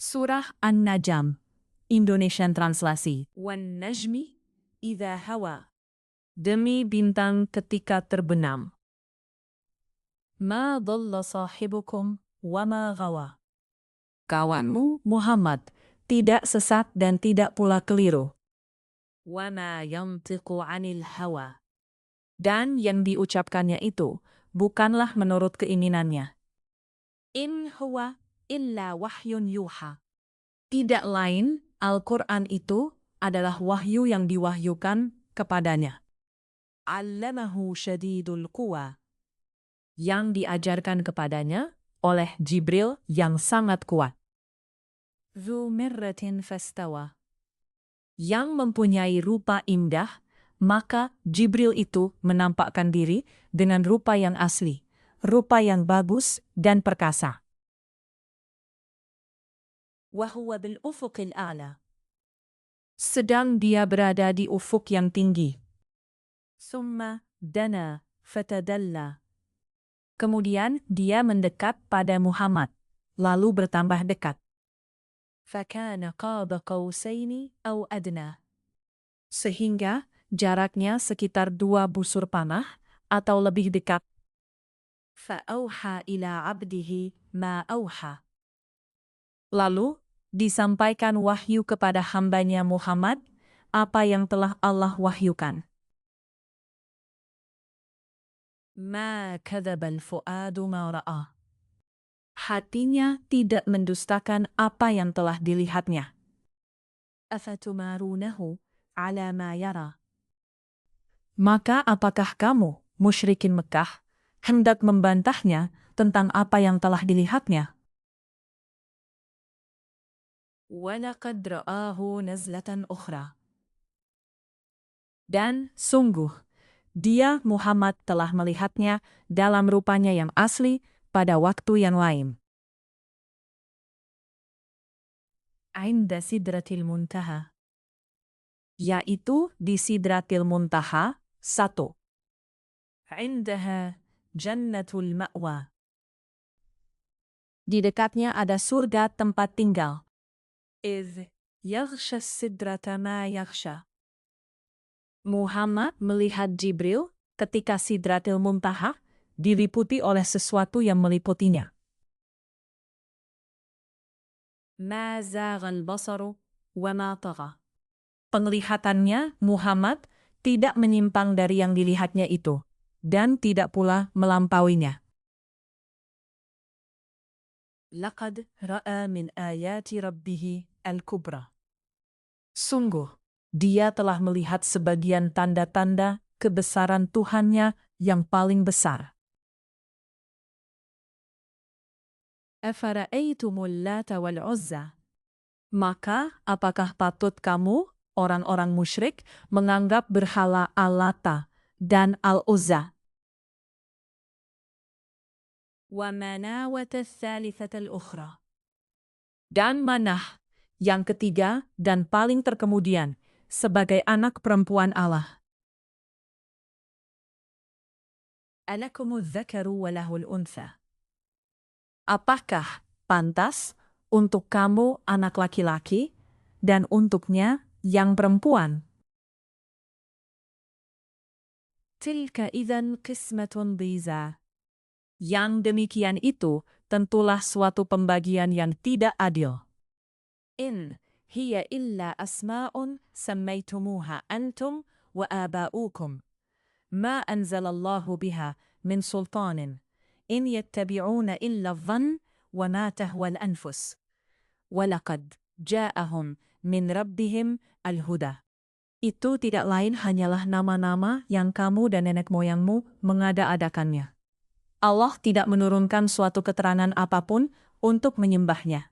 Surah An-Najm, Indonesian translasi. Wan najmi idza hawa. Demi bintang ketika terbenam. Ma dhalla sahibukum wa ma ghawa. Kawanmu, Muhammad, tidak sesat dan tidak pula keliru. Wa ma yantiqu 'anil hawa. Dan yang diucapkannya itu bukanlah menurut keinginannya. In huwa illa wahyun yuha. Tidak lain, Al-Quran itu adalah wahyu yang diwahyukan kepadanya. Allamahu syadidul quwa. Yang diajarkan kepadanya oleh Jibril yang sangat kuat. Dzu mirratin fastawa. Yang mempunyai rupa indah, maka Jibril itu menampakkan diri dengan rupa yang asli, rupa yang bagus dan perkasa. Wahuwa bil ufuqil a'la. Sedang dia berada di ufuk yang tinggi. Summa dana fatadalla. Kemudian dia mendekat pada Muhammad, lalu bertambah dekat. Fakana qaba qausaini aw adna. Sehingga jaraknya sekitar 2 busur panah atau lebih dekat. Fa'auha ila abdihi ma auha. Lalu disampaikan wahyu kepada hambanya Muhammad apa yang telah Allah wahyukan. Ma kadzabal fuadu ma ra'a. Hatinya tidak mendustakan apa yang telah dilihatnya. Afatumarunahu ala ma yara. Maka apakah kamu, musyrikin Mekah, hendak membantahnya tentang apa yang telah dilihatnya? Walaqad ra'ahu nazlatan ukhra. Dan sungguh, dia Muhammad telah melihatnya dalam rupanya yang asli pada waktu yang lain. Inda sidratil muntaha. Yaitu di sidratil muntaha 1. Indaha jannatul ma'wa. Di dekatnya ada surga tempat tinggal. Idh yaghsha sidrata ma yaghsha. Muhammad melihat Jibril ketika Sidratil Muntaha diliputi oleh sesuatu yang meliputinya. Ma zaghal basaru wa ma tagha. Penglihatannya Muhammad tidak menyimpang dari yang dilihatnya itu dan tidak pula melampauinya. Laqad ra'a min ayati rabbih al-kubra. Sungguh, dia telah melihat sebagian tanda-tanda kebesaran Tuhannya yang paling besar. Afara'aitumul Lata wal Uzza. Maka apakah patut kamu, orang-orang musyrik, menganggap berhala Al-Lata dan Al-Uzza? Wa manawata tsalitsatal ukhra. Dan Manah, yang ketiga dan paling terkemudian, sebagai anak perempuan Allah. Alakumudz dzakaru wa lahul untha. Apakah pantas untuk kamu anak laki-laki dan untuknya yang perempuan? Tilka idzan qismatun dhiza. Yang demikian itu tentulah suatu pembagian yang tidak adil. In hiya illa asma'un sammaitumuha antum wa aba'ukum. Ma anzalallahu biha min sultanin. In yattabi'una illa dhann wa ma tahwal anfus. Walaqad ja'ahum min rabbihim al-huda. Itu tidak lain hanyalah nama-nama yang kamu dan nenek moyangmu mengada-adakannya. Allah tidak menurunkan suatu keterangan apapun untuk menyembahnya.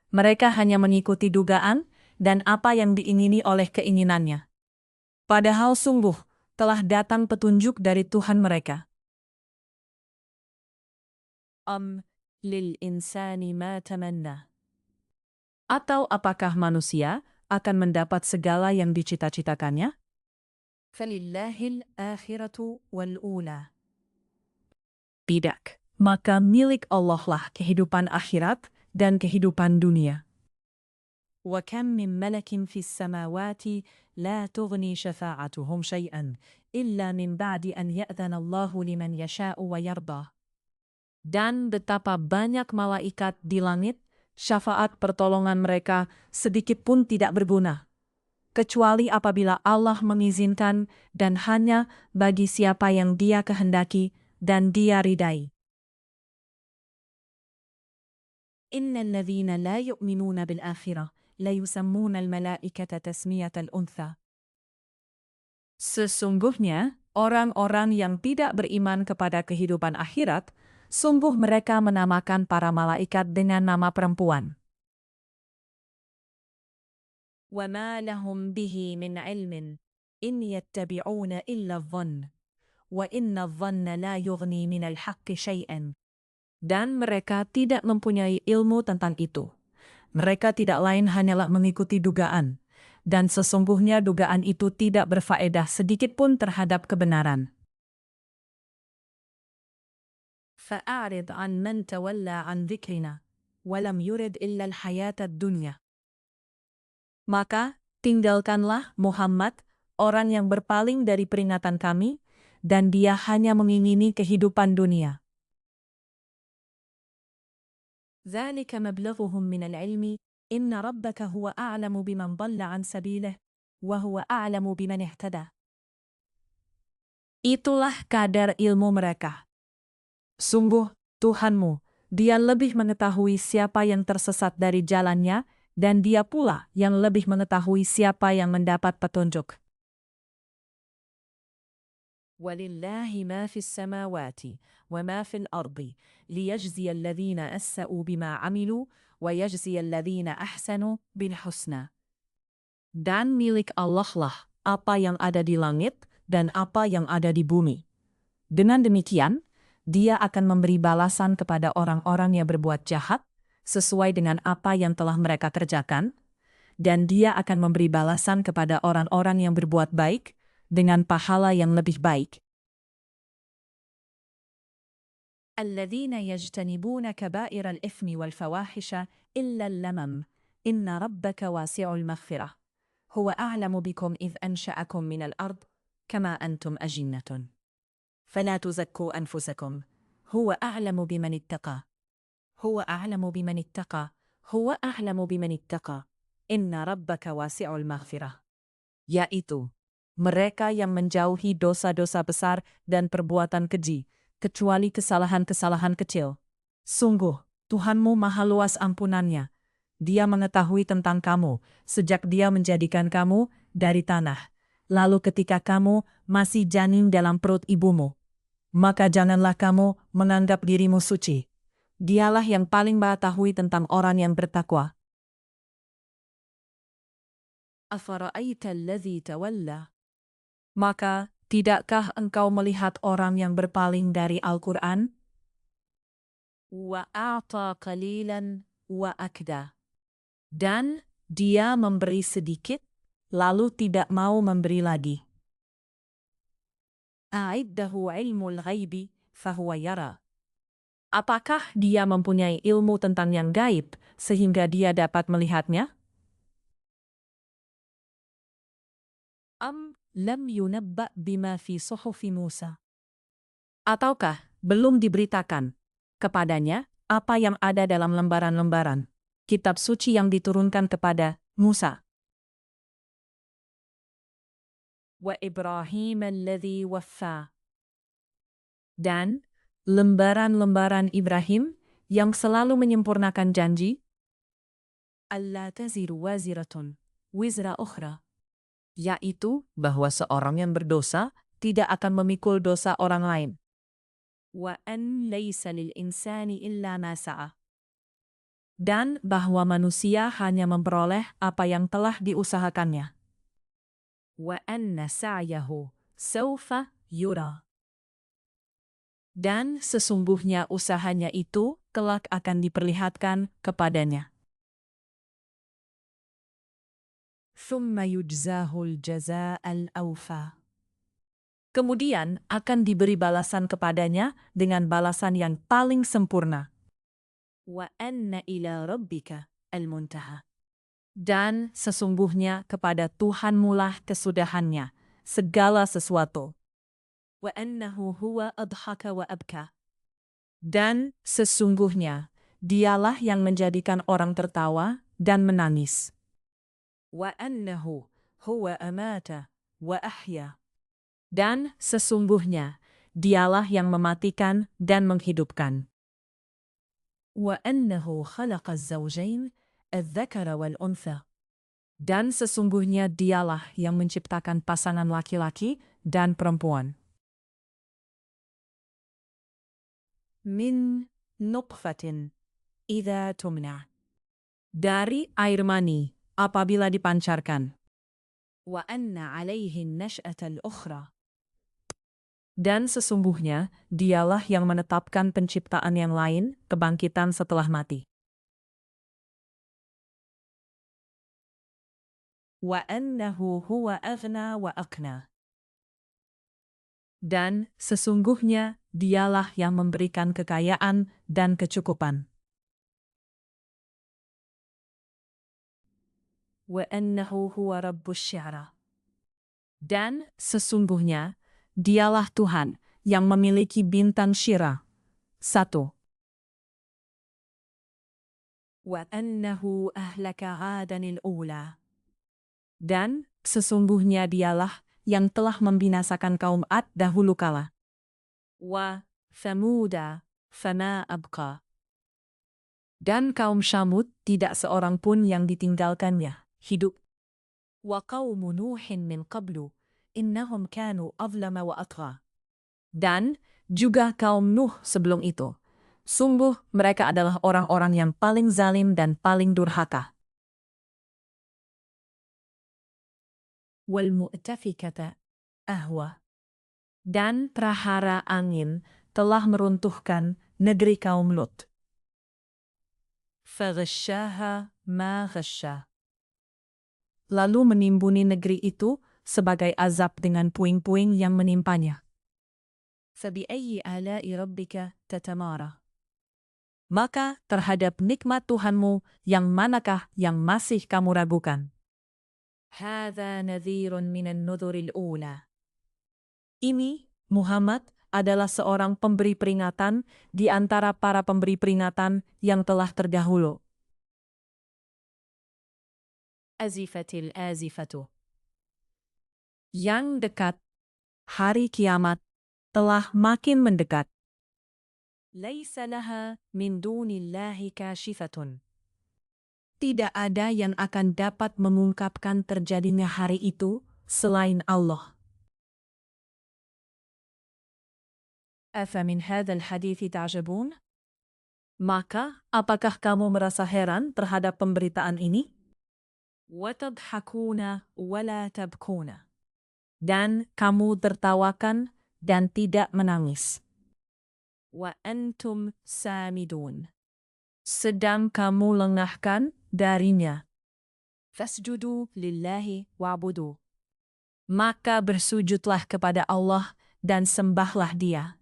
Mereka hanya mengikuti dugaan dan apa yang diingini oleh keinginannya. Padahal sungguh telah datang petunjuk dari Tuhan mereka. Lil insani ma tamanna. Atau apakah manusia akan mendapat segala yang dicita-citakannya? Falillahil akhiratu wal ula. Tidak, maka milik Allah lah kehidupan akhirat dan kehidupan dunia. وَكَمْ مِنْ مَلَكٍ فِي السَّمَاوَاتِ لَا تُغْنِي شَفَاعَتُهُمْ شَيْئًا إِلَّا مِنْ بَعْدِ أَنْ يَأْذَنَ اللَّهُ لِمَنْ يَشَاءُ وَيَرْضَى. Dan betapa banyak malaikat di langit, syafaat pertolongan mereka sedikit pun tidak berguna, kecuali apabila Allah mengizinkan dan hanya bagi siapa yang Dia kehendaki dan Dia ridai. Innal ladzina la yu'minuna bil akhirah la yusammuna al malaikata tasmiyatal untha. Sesungguhnya orang-orang yang tidak beriman kepada kehidupan akhirat, sungguh mereka menamakan para malaikat dengan nama perempuan. وَمَا لَهُمْ بِهِ مِنْ عِلْمٍ إِنْ يَتَّبِعُونَ إِلَّا الظَّنَّ وَإِنَّ الظَّنَّ لَا يُغْنِي مِنَ الْحَقِّ شَيْئًا. Dan mereka tidak mempunyai ilmu tentang itu. Mereka tidak lain hanyalah mengikuti dugaan, dan sesungguhnya dugaan itu tidak berfaedah sedikit pun terhadap kebenaran. فَأَعْرِضْ عَنْ مَنْ تَوَلَّى عَنْ ذِكْرِنَا وَلَمْ يُرِدْ إِلَّا الْحَيَاةَ الدُّنْيَا. Maka, tinggalkanlah Muhammad, orang yang berpaling dari peringatan kami, dan dia hanya mengingini kehidupan dunia. ذَلِكَ مَبْلَغُهُم مِّنَ الْعِلْمِ إِنَّ رَبَّكَ هُوَ أَعْلَمُ بِمَنْ ضَلَّ عَنْ سَبِيلِهِ وَهُوَ أَعْلَمُ بِمَنِ اهْتَدَى. Itulah kadar ilmu mereka. Sungguh, Tuhanmu, Dia lebih mengetahui siapa yang tersesat dari jalannya, dan Dia pula yang lebih mengetahui siapa yang mendapat petunjuk. وَلِلَّهِ مَا فِي السَّمَاوَاتِ وَمَا فِي الْأَرْضِ لِيَجْزِيَ الَّذِينَ أَسَّأُوا بِمَا عَمِلُوا وَيَجْزِيَ الَّذِينَ أَحْسَنُوا بِالْحُسْنَى. Dan milik Allah lah apa yang ada di langit dan apa yang ada di bumi. Dengan demikian, Dia akan memberi balasan kepada orang-orang yang berbuat jahat sesuai dengan apa yang telah mereka kerjakan, dan Dia akan memberi balasan kepada orang-orang yang berbuat baik dengan pahala yang lebih baik. Alladzina yajtanibuna kaba'iral ithmi wal fawahisha illa al-lamam. Inna rabbaka wasi'ul maghfirah. Huwa a'lamu bikum idh ansha'akum minal ard kama antum ajinnatun. Fala tuzakku anfusakum. Huwa a'lamu biman ittaqa. Huwa a'lamu biman ittaqa. Huwa a'lamu biman ittaqa. Inna rabbaka wasi'ul maghfirah. Yaitu mereka yang menjauhi dosa-dosa besar dan perbuatan keji, kecuali kesalahan-kesalahan kecil. Sungguh, Tuhanmu maha luas ampunannya. Dia mengetahui tentang kamu sejak Dia menjadikan kamu dari tanah, lalu ketika kamu masih janin dalam perut ibumu. Maka janganlah kamu menganggap dirimu suci. Dialah yang paling mengetahui tentang orang yang bertakwa. Afara'aita alladhi tawalla. Maka, tidakkah engkau melihat orang yang berpaling dari Al-Quran? Wa a'ta qalilan wa akda. Dan dia memberi sedikit, lalu tidak mau memberi lagi. A'iddahu ilmul ghaibi fahuwa yara. Apakah dia mempunyai ilmu tentang yang gaib, sehingga dia dapat melihatnya? Am lam yunabba bima fi suhufi Musa. Ataukah belum diberitakan kepadanya apa yang ada dalam lembaran-lembaran kitab suci yang diturunkan kepada Musa? Wa Ibrahim alladhi waffa. Dan lembaran-lembaran Ibrahim yang selalu menyempurnakan janji. Alla taziru waziratun wizra ukhra. Yaitu bahwa seorang yang berdosa tidak akan memikul dosa orang lain. Wa an laysa lil insani illa ma sa'a. Dan bahwa manusia hanya memperoleh apa yang telah diusahakannya. Wa anna sa'yahu sawfa yura. Dan sesungguhnya usahanya itu kelak akan diperlihatkan kepadanya. Thumma yujzahul jaza'al awfa. Kemudian akan diberi balasan kepadanya dengan balasan yang paling sempurna. Wa anna ila rabbika al-muntaha. Dan sesungguhnya kepada Tuhanmulah kesudahannya, segala sesuatu. Wa annahu huwa adhaka wa abka. Dan sesungguhnya, dialah yang menjadikan orang tertawa dan menangis. Wa annahu huwa amata wa ahya. Dan sesungguhnya, dialah yang mematikan dan menghidupkan. Wa annahu khalaqa az-zawjayn adz-dzakara wal-untha. Dan sesungguhnya dialah yang menciptakan pasangan laki-laki dan perempuan. Min nutfatin idza tumna. Dari air mani apabila dipancarkan. Wa anna 'alaihi an-nash'ata al-ukhra. Dan sesungguhnya dialah yang menetapkan penciptaan yang lain, kebangkitan setelah mati. Wa annahu huwa aghna wa aqna. Dan sesungguhnya dialah yang memberikan kekayaan dan kecukupan. Wa annahu huwa rabbus syi'ra. Dan sesungguhnya dialah Tuhan yang memiliki bintang Syira. 1. Wa annahu ahlaka 'adanil ula. Dan sesungguhnya dialah yang telah membinasakan kaum Ad dahulu kala. Wa Thamuda fama abqa. Dan kaum Syamud tidak seorang pun yang ditinggalkannya hidup. Wa qaumu Nuhin min qablu innahum kanu azlama wa atgha. Dan juga kaum Nuh sebelum itu. Sungguh mereka adalah orang-orang yang paling zalim dan paling durhaka. Wal mu'tafikata ahwa. Dan prahara angin telah meruntuhkan negeri kaum Lut. Faghasyaha ma ghasya. Lalu menimbuni negeri itu sebagai azab dengan puing-puing yang menimpanya. Fabi'ayyi ala'i rabbika tatamara. Maka terhadap nikmat Tuhanmu yang manakah yang masih kamu ragukan? Hadza nadhirun minan nudhuril ula. Ini, Muhammad, adalah seorang pemberi peringatan di antara para pemberi peringatan yang telah terdahulu. Azifatil azifatu. Yang dekat, hari kiamat, telah makin mendekat. Laisa laha min dunillahi kashifatun. Tidak ada yang akan dapat mengungkapkan terjadinya hari itu selain Allah. Afamin hadzal hadithi ta'jabun? Maka, apakah kamu merasa heran terhadap pemberitaan ini? Watadhakuna wala tabkuna. Dan kamu tertawakan dan tidak menangis. Wa antum samidun. Sedang kamu lengahkan darinya. Fasjudu lillahi wa'budu. Maka bersujudlah kepada Allah dan sembahlah Dia.